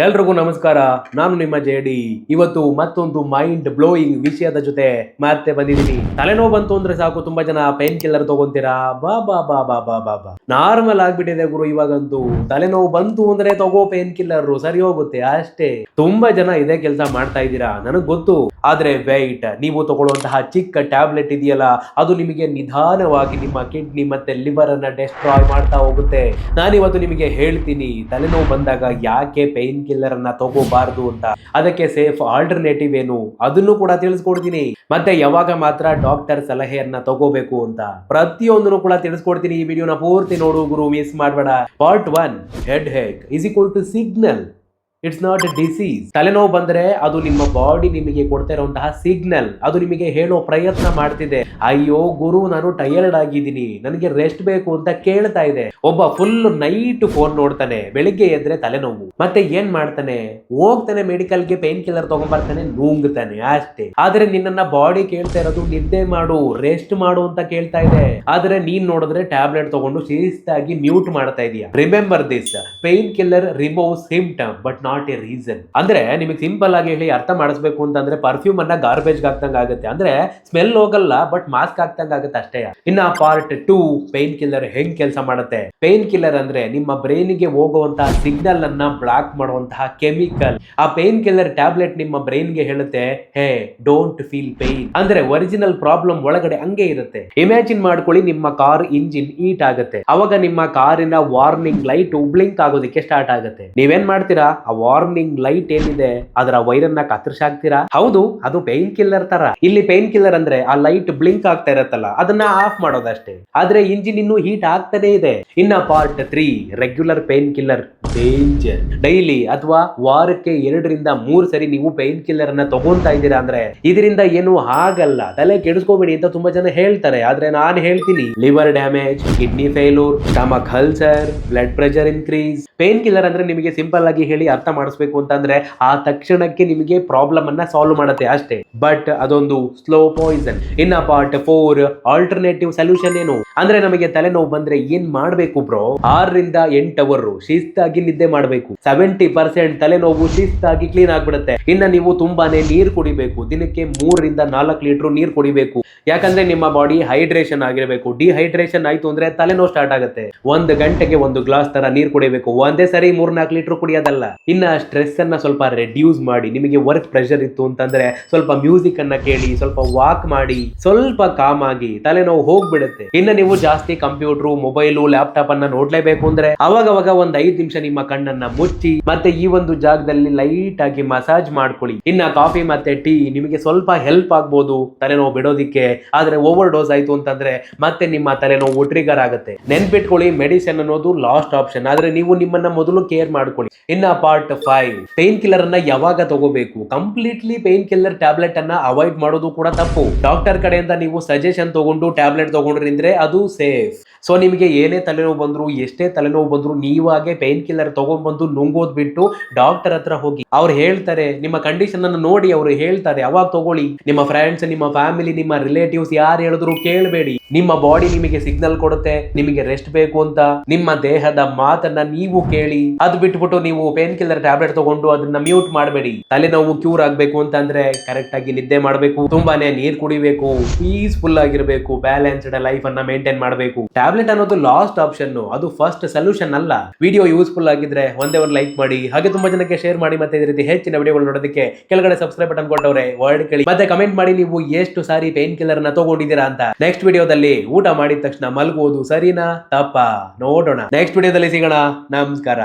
ಎಲ್ರಿಗೂ ನಮಸ್ಕಾರ. ನಾನು ನಿಮ್ಮ ಜೆಡಿ. ಇವತ್ತು ಮತ್ತೊಂದು ಮೈಂಡ್ ಬ್ಲೋಯಿಂಗ್ ವಿಷಯದ ಜೊತೆ ಮತ್ತೆ ಬಂದಿದ್ದೀನಿ. ತಲೆನೋವು ಬಂತು ಅಂದ್ರೆ ಸಾಕು ತುಂಬಾ ಜನ ಪೇನ್ ಕಿಲ್ಲರ್ ತಗೊಂತೀರಾ. ಬಾ ಬಾ ಬಾ ಬಾ ಬಾ ಬಾ ಬಾ ನಾರ್ಮಲ್ ಆಗ್ಬಿಟ್ಟಿದೆ ಗುರು. ಇವಾಗಂತೂ ತಲೆನೋವು ಬಂತು ಅಂದ್ರೆ ತಗೋ ಪೇನ್ ಕಿಲ್ಲರ್, ಸರಿ ಹೋಗುತ್ತೆ ಅಷ್ಟೇ. ತುಂಬಾ ಜನ ಇದೇ ಕೆಲಸ ಮಾಡ್ತಾ ಇದ್ದೀರಾ, ನನಗ್ ಗೊತ್ತು. ಆದ್ರೆ ವೆಯ್ಟ್, ನೀವು ತಗೊಳ್ಳುವಂತಹ ಚಿಕ್ಕ ಟ್ಯಾಬ್ಲೆಟ್ ಇದೆಯಲ್ಲ, ಅದು ನಿಮಗೆ ನಿಧಾನವಾಗಿ ನಿಮ್ಮ ಕಿಡ್ನಿ ಮತ್ತೆ ಲಿವರ್ ಅನ್ನ ಡೆಸ್ಟ್ರಾಯ್ ಮಾಡ್ತಾ ಹೋಗುತ್ತೆ. ನಾನಿವತ್ತು ನಿಮಗೆ ಹೇಳ್ತೀನಿ ತಲೆನೋವು ಬಂದಾಗ ಯಾಕೆ ಪೇನ್ ಕಿಲ್ಲರ್ ಅನ್ನ ತಗೋಬಾರ್ದು ಅಂತ. ಅದಕ್ಕೆ ಸೇಫ್ ಆಲ್ಟರ್ನೇಟಿವ್ ಏನು ಅದನ್ನು ಕೂಡ ತಿಳಿಸ್ಕೊಡ್ತೀನಿ. ಮತ್ತೆ ಯಾವಾಗ ಮಾತ್ರ ಡಾಕ್ಟರ್ ಸಲಹೆಯನ್ನ ತಗೋಬೇಕು ಅಂತ ಪ್ರತಿಯೊಂದನ್ನು ಕೂಡ ತಿಳಿಸ್ಕೊಡ್ತೀನಿ. ಈ ವಿಡಿಯೋನ ಪೂರ್ತಿ ನೋಡು ಗುರು, ಮಿಸ್ ಮಾಡಬೇಡ. Part 1, headache is equal to signal, it's not a disease. ತಲೆನೋವು ಬಂದ್ರೆ ಅದು ನಿಮ್ಮ ಬಾಡಿ ನಿಮಗೆ ಕೊಡ್ತಾ ಇರುವಂತಹ ಸಿಗ್ನಲ್. ಅದು ನಿಮಗೆ ಹೇಳೋ ಪ್ರಯತ್ನ ಮಾಡ್ತಿದೆ, ಅಯ್ಯೋ ಗುರು ನಾನು ಟಯರ್ಡ್ ಆಗಿದ್ದೀನಿ, ನನಗೆ ರೆಸ್ಟ್ ಬೇಕು ಅಂತ ಕೇಳ್ತಾ ಇದೆ. ಒಬ್ಬ ಫುಲ್ ನೈಟ್ ಫೋನ್ ನೋಡ್ತಾನೆ, ಬೆಳಿಗ್ಗೆ ಎದ್ರೆ ತಲೆನೋವು, ಮತ್ತೆ ಏನ್ ಮಾಡ್ತಾನೆ, ಹೋಗ್ತಾನೆ ಮೆಡಿಕಲ್ಗೆ, ಪೇನ್ ಕಿಲ್ಲರ್ ತಗೊಂಡ್ಬರ್ತಾನೆ, ನುಂಗ್ತಾನೆ ಅಷ್ಟೇ. ಆದ್ರೆ ನಿನ್ನನ್ನ ಬಾಡಿ ಕೇಳ್ತಾ ಇರೋದು ನಿದ್ದೆ ಮಾಡು, ರೆಸ್ಟ್ ಮಾಡು ಅಂತ ಕೇಳ್ತಾ ಇದೆ. ಆದ್ರೆ ನೀನ್ ನೋಡಿದ್ರೆ ಟ್ಯಾಬ್ಲೆಟ್ ತಗೊಂಡು ಶಿಸ್ತಾಗಿ ಮ್ಯೂಟ್ ಮಾಡ್ತಾ ಇದೀಯ. Remember this, pain killer remove symptom but not A reason. ಅಂದ್ರೆ ನಿಮಗೆ ಸಿಂಪಲ್ ಆಗಿ ಹೇಳಿ ಅರ್ಥ ಮಾಡಿಸ್ಬೇಕು ಅಂತಂದ್ರೆ, ಪರ್ಫ್ಯೂಮ್ ಅನ್ನ ಗಾರ್ಬೇಜ್ ಹಾಕ್ತಂಗ ಆಗುತ್ತೆ. ಅಂದ್ರೆ ಸ್ಮೆಲ್ ಹೋಗಲ್ಲ ಬಟ್ ಮಾಸ್ಕ್ ಹಾಕ್ತಂಗ ಆಗುತ್ತೆ ಅಷ್ಟೇ. ಇನ್ನ ಪಾರ್ಟ್ 2, ಪೇನ್ ಕಿಲ್ಲರ್ ಹೆಂಗ್ ಕೆಲಸ ಮಾಡುತ್ತೆ. ಪೇನ್ ಕಿಲ್ಲರ್ ಅಂದ್ರೆ ನಿಮ್ಮ ಬ್ರೈನ್ ಗೆ ಹೋಗುವಂತಹ ಸಿಗ್ನಲ್ ಅನ್ನ ಬ್ಲಾಕ್ ಮಾಡುವಂತಹ ಕೆಮಿಕಲ್. ಆ ಪೇನ್ ಕಿಲ್ಲರ್ ಟ್ಯಾಬ್ಲೆಟ್ ನಿಮ್ಮ ಬ್ರೈನ್ ಗೆ ಹೇಳುತ್ತೆ, ಹೇ ಡೋಂಟ್ ಫೀಲ್ ಪೇನ್. ಅಂದ್ರೆ ಒರಿಜಿನಲ್ ಪ್ರಾಬ್ಲಮ್ ಒಳಗಡೆ ಹಂಗೆ ಇರುತ್ತೆ. ಇಮ್ಯಾಜಿನ್ ಮಾಡ್ಕೊಳ್ಳಿ, ನಿಮ್ಮ ಕಾರ್ ಇಂಜಿನ್ ಹೀಟ್ ಆಗುತ್ತೆ, ಅವಾಗ ನಿಮ್ಮ ಕಾರಿನ ವಾರ್ನಿಂಗ್ ಲೈಟ್ ಬ್ಲಿಂಕ್ ಆಗೋದಕ್ಕೆ ಸ್ಟಾರ್ಟ್ ಆಗುತ್ತೆ. ನೀವೇನ್ ಮಾಡ್ತೀರಾ, ಆ ವಾರ್ನಿಂಗ್ ಲೈಟ್ ಏನಿದೆ ಅದರ ವೈರನ್ನ ಕತ್ತರಿಸಾಕ್ತೀರಾ. ಹೌದು, ಅದು ಪೇನ್ ಕಿಲ್ಲರ್ ತರ. ಇಲ್ಲಿ ಪೇನ್ ಕಿಲ್ಲರ್ ಅಂದ್ರೆ ಆ ಲೈಟ್ ಬ್ಲಿಂಕ್ ಆಗ್ತಾ ಇರತ್ತಲ್ಲ, ಅದನ್ನ ಆಫ್ ಮಾಡೋದಷ್ಟೇ. ಆದ್ರೆ ಇಂಜಿನ್ ಇನ್ನೂ ಹೀಟ್ ಆಗ್ತಾನೆ ಇದೆ. ಇನ್ನ part 3, regular pain killer danger. Daily ಅಥವಾ ವಾರಕ್ಕೆ 2 ರಿಂದ 3 ಸರಿ ನೀವು ಪೇನ್ ಕಿಲ್ಲರ್ ಅನ್ನ ತಗೊಂತಾ ಇದ್ದೀರಾ ಅಂದ್ರೆ ಇದರಿಂದ ಏನು ಆಗಲ್ಲ, ತಲೆ ಕೆಡಿಸ್ಕೋಬೇಡಿ ಅಂತ ತುಂಬಾ ಜನ ಹೇಳ್ತಾರೆ. ಆದ್ರೆ ನಾನು ಹೇಳ್ತೀನಿ, liver damage, kidney failure, stomach ulcer, blood pressure increase. Pain killer ಅಂದ್ರೆ ನಿಮಗೆ ಸಿಂಪಲ್ ಆಗಿ ಹೇಳಿ ಅರ್ಥ ಮಾಡಿಸ್ಬೇಕು ಅಂತಂದ್ರೆ, ಆ ತಕ್ಷಣಕ್ಕೆ ನಿಮಗೆ ಪ್ರಾಬ್ಲಮ್ ಅನ್ನ ಸಾಲ್ವ್ ಮಾಡುತ್ತೆ ಅಷ್ಟೇ. ಬಟ್ ಅದೊಂದು ಸ್ಲೋ ಪಾಯ್ಸನ್. ಇನ್ನ ಪಾರ್ಟ್ 4, ಆಲ್ಟರ್ನೇಟಿವ್ ಸೊಲ್ಯೂಷನ್ ಏನು ಅಂದ್ರೆ, ನಮಗೆ ತಲೆನೋವು ಬಂದ್ರೆ ಏನ್ ಮಾಡ್ಬೇಕು ಬ್ರೋ? 6 ರಿಂದ 8 ಅವರ್ ಶಿಸ್ತಾಗಿ ನಿದ್ದೆ ಮಾಡಬೇಕು. 70% ತಲೆನೋವು ಶಿಸ್ತಾಗಿ ಕ್ಲೀನ್ ಆಗ್ಬಿಡುತ್ತೆ. ಇನ್ನ ನೀವು ತುಂಬಾನೇ ನೀರು ಕುಡಿಬೇಕು. ದಿನಕ್ಕೆ 3 ರಿಂದ 4 ಲೀಟರ್ ನೀರು ಕುಡಿಬೇಕು. ಯಾಕಂದ್ರೆ ನಿಮ್ಮ ಬಾಡಿ ಹೈಡ್ರೇಷನ್ ಆಗಿರಬೇಕು. ಡಿಹೈಡ್ರೇಷನ್ ಆಯ್ತು ಅಂದ್ರೆ ತಲೆನೋವು ಸ್ಟಾರ್ಟ್ ಆಗುತ್ತೆ. 1 ಗಂಟೆಗೆ 1 ಗ್ಲಾಸ್ ತರ ನೀರು ಕುಡಿಬೇಕು. ಒಂದೇ ಸರಿ 3-4 ಲೀಟರ್ ಕುಡಿಯೋದಲ್ಲ. ಇನ್ನ ಸ್ಟ್ರೆಸ್ ಅನ್ನ ಸ್ವಲ್ಪ ರೆಡ್ಯೂಸ್ ಮಾಡಿ. ನಿಮಗೆ ವರ್ಕ್ ಪ್ರೆಷರ್ ಇತ್ತು ಅಂತಂದ್ರೆ ಸ್ವಲ್ಪ ಮ್ಯೂಸಿಕ್ ಅನ್ನ ಕೇಳಿ, ಸ್ವಲ್ಪ ವಾಕ್ ಮಾಡಿ, ಸ್ವಲ್ಪ ಕಾಮ್ ಆಗಿ ತಲೆನೋವು ಹೋಗ್ಬಿಡುತ್ತೆ. ಇನ್ನ ನೀವು ಜಾಸ್ತಿ ಕಂಪ್ಯೂಟರ್, ಮೊಬೈಲು, ಲ್ಯಾಪ್ಟಾಪ್ ಅನ್ನ ನೋಡ್ಲೇಬೇಕು ಅಂದ್ರೆ ಅವಾಗವಾಗ 5 ನಿಮಿಷ ನಿಮ್ಮ ಕಣ್ಣನ್ನ ಮುಚ್ಚಿ ಮತ್ತೆ ಈ ಒಂದು ಜಾಗದಲ್ಲಿ ಲೈಟ್ ಆಗಿ ಮಸಾಜ್ ಮಾಡ್ಕೊಳ್ಳಿ. ಇನ್ನ ಕಾಫಿ ಮತ್ತೆ ಟೀ ನಿಮಗೆ ಸ್ವಲ್ಪ ಹೆಲ್ಪ್ ಆಗ್ಬೋದು ತಲೆನೋವು ಬಿಡೋದಿಕ್ಕೆ. ಆದ್ರೆ ಓವರ್ ಡೋಸ್ ಆಯ್ತು ಅಂತಂದ್ರೆ ಮತ್ತೆ ನಿಮ್ಮ ತಲೆನೋವು ಟ್ರಿಗರ್ ಆಗುತ್ತೆ. ನೆನ್ಪಿಟ್ಕೊಳ್ಳಿ, ಮೆಡಿಸಿನ್ ಅನ್ನೋದು ಲಾಸ್ಟ್ ಆಪ್ಷನ್. ಆದ್ರೆ ನೀವು ನಿಮ್ಮನ್ನ ಮೊದಲು ಕೇರ್ ಮಾಡ್ಕೊಳ್ಳಿ. ಇನ್ನ ಪಾರ್ಟ್ 5, ಪೇನ್ ಕಿಲ್ಲರ್ ಅನ್ನ ಯಾವಾಗ ತಗೋಬೇಕು. ಕಂಪ್ಲೀಟ್ಲಿ ಪೇನ್ ಕಿಲ್ಲರ್ ಟ್ಯಾಬ್ಲೆಟ್ ಅನ್ನ ಅವಾಯ್ಡ್ ಮಾಡೋದು ಕೂಡ ತಪ್ಪು. ಡಾಕ್ಟರ್ ಕಡೆಯಿಂದ ನೀವು ಸಜೆಷನ್ ತಗೊಂಡು ಟ್ಯಾಬ್ಲೆಟ್ ತಗೊಂಡ್ರೆ ಅದು ಸೇಫ್. ಸೊ ನಿಮಗೆ ಏನೇ ತಲೆನೋವು ಬಂದ್ರು, ಎಷ್ಟೇ ತಲೆನೋವು ಬಂದ್ರು, ನೀವಾಗೆ ಪೇನ್ ಕಿಲ್ಲರ್ ತಗೊಂಡ್ಬಂದು ನುಂಗೋದ್ ಬಿಟ್ಟು ಡಾಕ್ಟರ್ ಹತ್ರ ಹೋಗಿ. ಅವ್ರು ಹೇಳ್ತಾರೆ, ನಿಮ್ಮ ಕಂಡೀಷನ್ ಅನ್ನು ನೋಡಿ ಅವರು ಹೇಳ್ತಾರೆ, ಅವಾಗ ತಗೊಳ್ಳಿ. ನಿಮ್ಮ ಫ್ರೆಂಡ್ಸ್, ನಿಮ್ಮ ಫ್ಯಾಮಿಲಿ, ನಿಮ್ಮ ರಿಲೇಟಿವ್ಸ್ ಯಾರು ಹೇಳಿದ್ರು ಕೇಳಬೇಡಿ. ನಿಮ್ಮ ಬಾಡಿ ನಿಮಗೆ ಸಿಗ್ನಲ್ ಕೊಡುತ್ತೆ ನಿಮಗೆ ರೆಸ್ಟ್ ಬೇಕು ಅಂತ. ನಿಮ್ಮ ದೇಹದ ಮಾತನ್ನ ನೀವು ಕೇಳಿ. ಅದು ಬಿಟ್ಬಿಟ್ಟು ನೀವು ಪೇನ್ ಕಿಲ್ಲರ್ ಟ್ಯಾಬ್ಲೆಟ್ ತಗೊಂಡು ಅದನ್ನ ಮ್ಯೂಟ್ ಮಾಡಬೇಡಿ. ತಲೆನೋವು ಕ್ಯೂರ್ ಆಗ್ಬೇಕು ಅಂತಂದ್ರೆ ಕರೆಕ್ಟ್ ಆಗಿ ನಿದ್ದೆ ಮಾಡಬೇಕು, ತುಂಬಾನೇ ನೀರ್ ಕುಡಿಬೇಕು, ಪೀಸ್ಫುಲ್ ಆಗಿರ್ಬೇಕು, ಬ್ಯಾಲೆನ್ಸ್ಡ್ ಲೈಫ್ ಅನ್ನ ಮೇಂಟೈನ್ ಮಾಡಬೇಕು. ಟ್ಯಾಬ್ಲೆಟ್ ಅನ್ನೋದು ಲಾಸ್ಟ್ ಆಪ್ಷನ್, ಅದು ಫಸ್ಟ್ ಸೊಲ್ಯೂಷನ್ ಅಲ್ಲ. ವಿಡಿಯೋ ಯೂಸ್ಫುಲ್ ಆಗಿದ್ರೆ ಒಂದೇ ಒಂದು ಲೈಕ್ ಮಾಡಿ, ಹಾಗೆ ತುಂಬಾ ಜನಕ್ಕೆ ಶೇರ್ ಮಾಡಿ. ಮತ್ತೆ ಇದೇ ರೀತಿ ಹೆಚ್ಚಿನ ವಿಡಿಯೋಗಳು ನೋಡೋದಕ್ಕೆ ಕೆಳಗಡೆ ಸಬ್ಸ್ಕ್ರೈಬ್ ಬಟನ್ ಕೊಟ್ಟವ್ರೆ ವರ್ಡ್ ಕೇಳಿ. ಮತ್ತೆ ಕಮೆಂಟ್ ಮಾಡಿ ನೀವು ಎಷ್ಟು ಸಾರಿ ಪೇನ್ ಕಿಲ್ಲರ್ ನ ತಗೊಂಡಿದ್ದೀರಾ ಅಂತ. ನೆಕ್ಸ್ಟ್ ವಿಡಿಯೋದಲ್ಲಿ ಊಟ ಮಾಡಿದ ತಕ್ಷಣ ಮಲಗುವುದು ಸರಿನಾ ತಪ್ಪಾ ನೋಡೋಣ. ನೆಕ್ಸ್ಟ್ ವಿಡಿಯೋದಲ್ಲಿ ಸಿಗೋಣ. ನಮಸ್ಕಾರ.